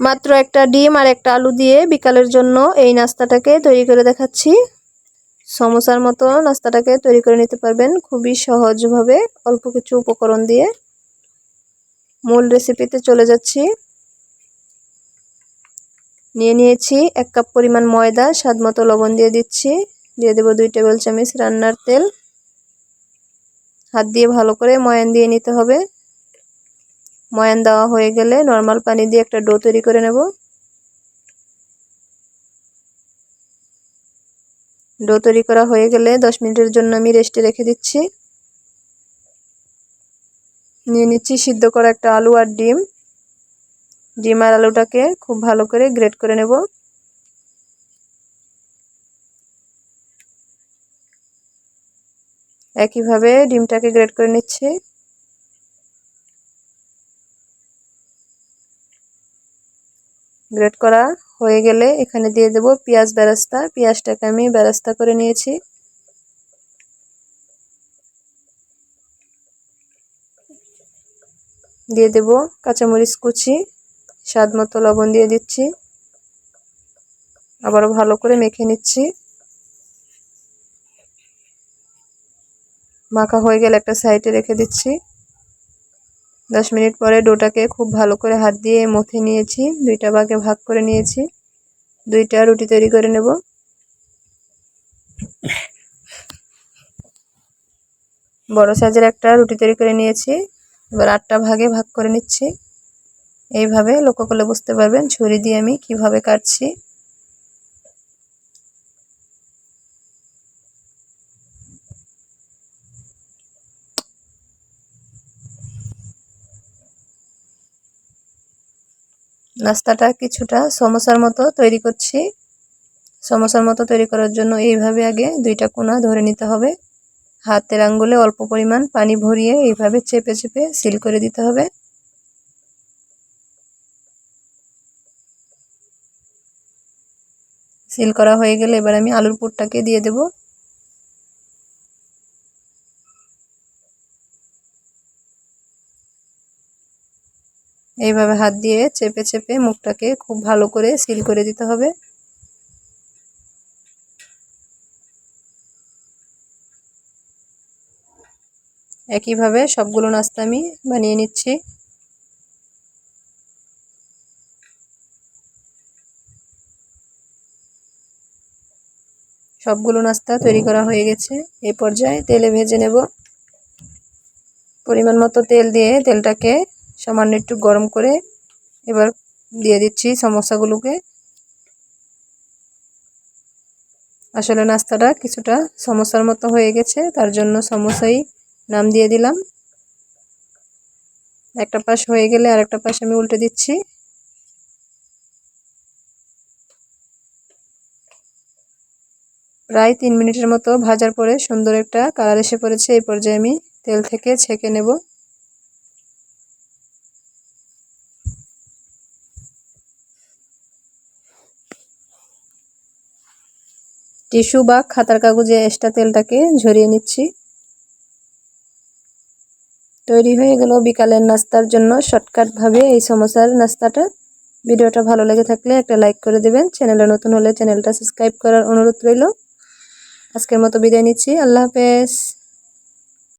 মাত্র একটা ডিম আর একটা আলু দিয়ে বিকালের জন্য এই নাস্তাটাকে তৈরি করে দেখাচ্ছি। সমোসার মতো নাস্তাটাকে তৈরি করে নিতে পারবেন খুবই সহজভাবে অল্প কিছু উপকরণ দিয়ে। মূল রেসিপিতে চলে যাচ্ছি। নিয়ে নিয়েছি 1 কাপ পরিমাণ ময়দা, স্বাদ মতো লবণ দিয়ে দিচ্ছি। দিয়ে দেব 2 টেবিল চামচ রান্নার তেল। হাত দিয়ে ভালো করে ময়ান দিয়ে নিতে হবে। ময়ান দেওয়া হয়ে গেলে নরমাল পানি দিয়ে একটা ডো তৈরি করে নেব। ডো তৈরি করা হয়ে গেলে 10 মিনিটের জন্য আমি রেস্টে রেখে দিচ্ছি। নিয়ে নিচ্ছি সিদ্ধ করা একটা আলু আর ডিম। ডিম আর আলুটাকে খুব ভালো করে গ্রেট করে নেব। একইভাবে ডিমটাকে গ্রেট করে নিচ্ছি। গ্রেট করা হয়ে গেলে এখানে দিয়ে দেব পেঁয়াজ বেরেস্তা। পেঁয়াজটাকে আমি বেরেস্তা করে নিয়েছি। দিয়ে দেব কাঁচামরিচ কুচি, স্বাদ মতো লবণ দিয়ে দিচ্ছি। আবারও ভালো করে মেখে নিচ্ছি। মাখা হয়ে গেলে একটা সাইডে রেখে দিচ্ছি। 10 মিনিট পরে ডোটাকে খুব ভালো করে হাত দিয়ে মথে নিয়েছি। 2টা ভাগে ভাগ করে নিয়েছি। 2টা রুটি তৈরি করে নেব। বড় সাইজের একটা রুটি তৈরি করে নিয়েছি। এবার 8টা ভাগে ভাগ করে নিচ্ছি। এইভাবে লক্ষ্য করলে বুঝতে পারবেন ছুরি দিয়ে আমি কিভাবে কাটছি। নাস্তাটা কিছুটা সমোসার মতো তৈরি করছি। সমোসার মতো তৈরি করার জন্য এইভাবে আগে 2টা কোণা ধরে নিতে হবে। হাতের আঙ্গুলে অল্প পরিমাণ পানি ভরিয়ে এইভাবে চেপে চেপে সিল করে দিতে হবে। সিল করা হয়ে গেলে এবার আমি আলুর পুরটাকে দিয়ে দেব। এইভাবে হাত দিয়ে চেপে চেপে মুখটাকে খুব ভালো করে সিল করে দিতে হবে। একইভাবে সবগুলো নাস্তা আমি বানিয়ে নিচ্ছি। সবগুলো নাস্তা তৈরি করা হয়ে গেছে। এই পর্যায়ে তেলে ভেজে নেব। পরিমাণ মতো তেল দিয়ে তেলটাকে সামান্য একটু গরম করে এবার দিয়ে দিচ্ছি সমোসাগুলোকে। আসলে নাস্তাটা কিছুটা সমোসার মতো হয়ে গেছে, তার জন্য সমোসাই নাম দিয়ে দিলাম। একটা পাশ হয়ে গেলে আরেকটা পাশ আমি উল্টে দিচ্ছি। প্রায় 3 মিনিটের মতো ভাজার পরে সুন্দর একটা কালার এসে পড়েছে। এই পর্যায়ে আমি তেল থেকে ছেঁকে নেব। টিস্যু বা খাতার কাগজে এক্সট্রা তেলটাকে ঝরিয়ে নিচ্ছি। তৈরি হয়ে গেল বিকালের নাস্তার জন্য শর্টকাটভাবে এই সমোসার নাস্তাটা। ভিডিওটা ভালো লেগে থাকলে একটা লাইক করে দেবেন। চ্যানেলে নতুন হলে চ্যানেলটা সাবস্ক্রাইব করার অনুরোধ রইল। আজকের মতো বিদায় নিচ্ছি। আল্লাহ হাফেজ।